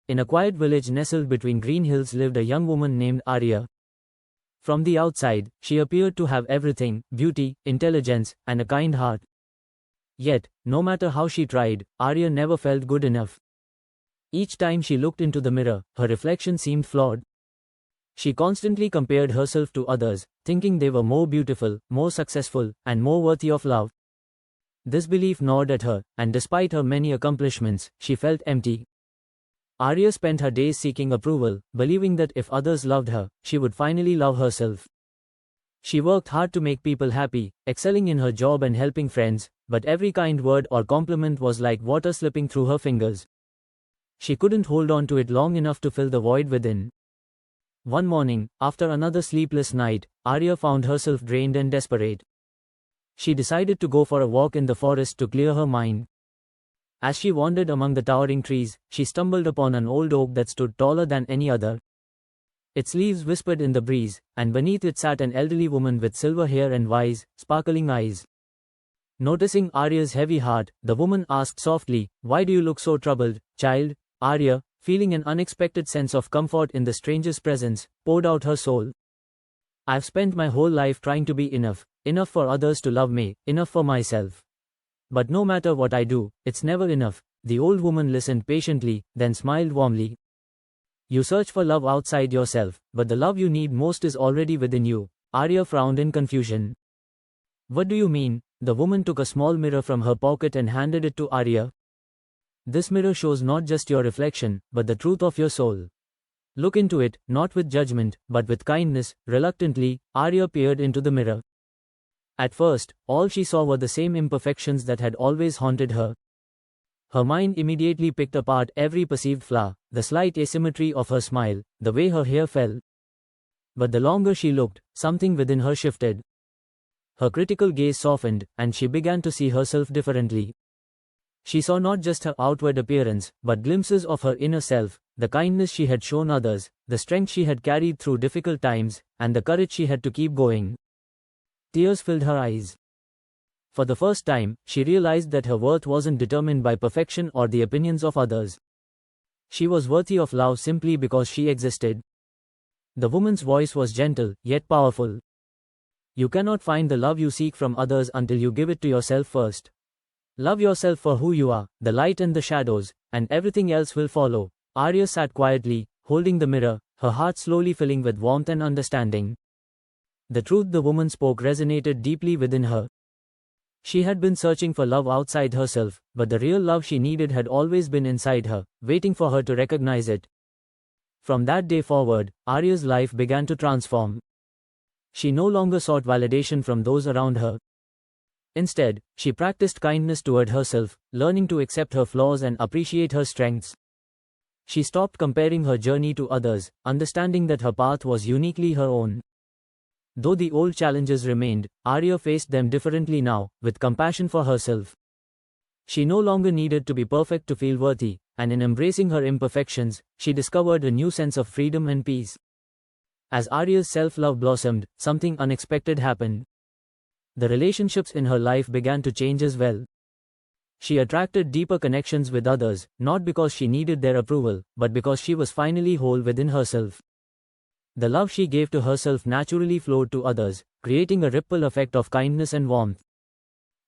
In a quiet village nestled between green hills lived a young woman named Arya. From the outside, she appeared to have everything: beauty, intelligence, and a kind heart. Yet, no matter how she tried, Arya never felt good enough. Each time she looked into the mirror, her reflection seemed flawed. She constantly compared herself to others, thinking they were more beautiful, more successful, and more worthy of love. This belief gnawed at her, and despite her many accomplishments, she felt empty. Arya spent her days seeking approval, believing that if others loved her, she would finally love herself. She worked hard to make people happy, excelling in her job and helping friends, but every kind word or compliment was like water slipping through her fingers. She couldn't hold on to it long enough to fill the void within. One morning, after another sleepless night, Arya found herself drained and desperate. She decided to go for a walk in the forest to clear her mind. As she wandered among the towering trees, she stumbled upon an old oak that stood taller than any other. Its leaves whispered in the breeze, and beneath it sat an elderly woman with silver hair and wise, sparkling eyes. Noticing Arya's heavy heart, the woman asked softly, "Why do you look so troubled, child?" Arya, feeling an unexpected sense of comfort in the stranger's presence, poured out her soul. "I've spent my whole life trying to be enough for others to love me, enough for myself. But no matter what I do, it's never enough." The old woman listened patiently, then smiled warmly. "You search for love outside yourself, but the love you need most is already within you." Arya frowned in confusion. "What do you mean?" The woman took a small mirror from her pocket and handed it to Arya. "This mirror shows not just your reflection, but the truth of your soul. Look into it, not with judgment, but with kindness." Reluctantly, Arya peered into the mirror. At first, all she saw were the same imperfections that had always haunted her. Her mind immediately picked apart every perceived flaw: the slight asymmetry of her smile, the way her hair fell. But the longer she looked, something within her shifted. Her critical gaze softened, and she began to see herself differently. She saw not just her outward appearance, but glimpses of her inner self: the kindness she had shown others, the strength she had carried through difficult times, and the courage she had to keep going. Tears filled her eyes. For the first time, she realized that her worth wasn't determined by perfection or the opinions of others. She was worthy of love simply because she existed. The woman's voice was gentle, yet powerful. "You cannot find the love you seek from others until you give it to yourself first. Love yourself for who you are, the light and the shadows, and everything else will follow." Arya sat quietly, holding the mirror, her heart slowly filling with warmth and understanding. The truth the woman spoke resonated deeply within her. She had been searching for love outside herself, but the real love she needed had always been inside her, waiting for her to recognize it. From that day forward, Arya's life began to transform. She no longer sought validation from those around her. Instead, she practiced kindness toward herself, learning to accept her flaws and appreciate her strengths. She stopped comparing her journey to others, understanding that her path was uniquely her own. Though the old challenges remained, Arya faced them differently now, with compassion for herself. She no longer needed to be perfect to feel worthy, and in embracing her imperfections, she discovered a new sense of freedom and peace. As Arya's self-love blossomed, something unexpected happened. The relationships in her life began to change as well. She attracted deeper connections with others, not because she needed their approval, but because she was finally whole within herself. The love she gave to herself naturally flowed to others, creating a ripple effect of kindness and warmth.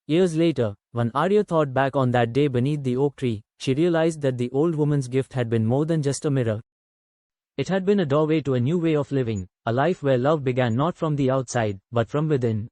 Years later, when Arya thought back on that day beneath the oak tree, she realized that the old woman's gift had been more than just a mirror. It had been a doorway to a new way of living, a life where love began not from the outside, but from within.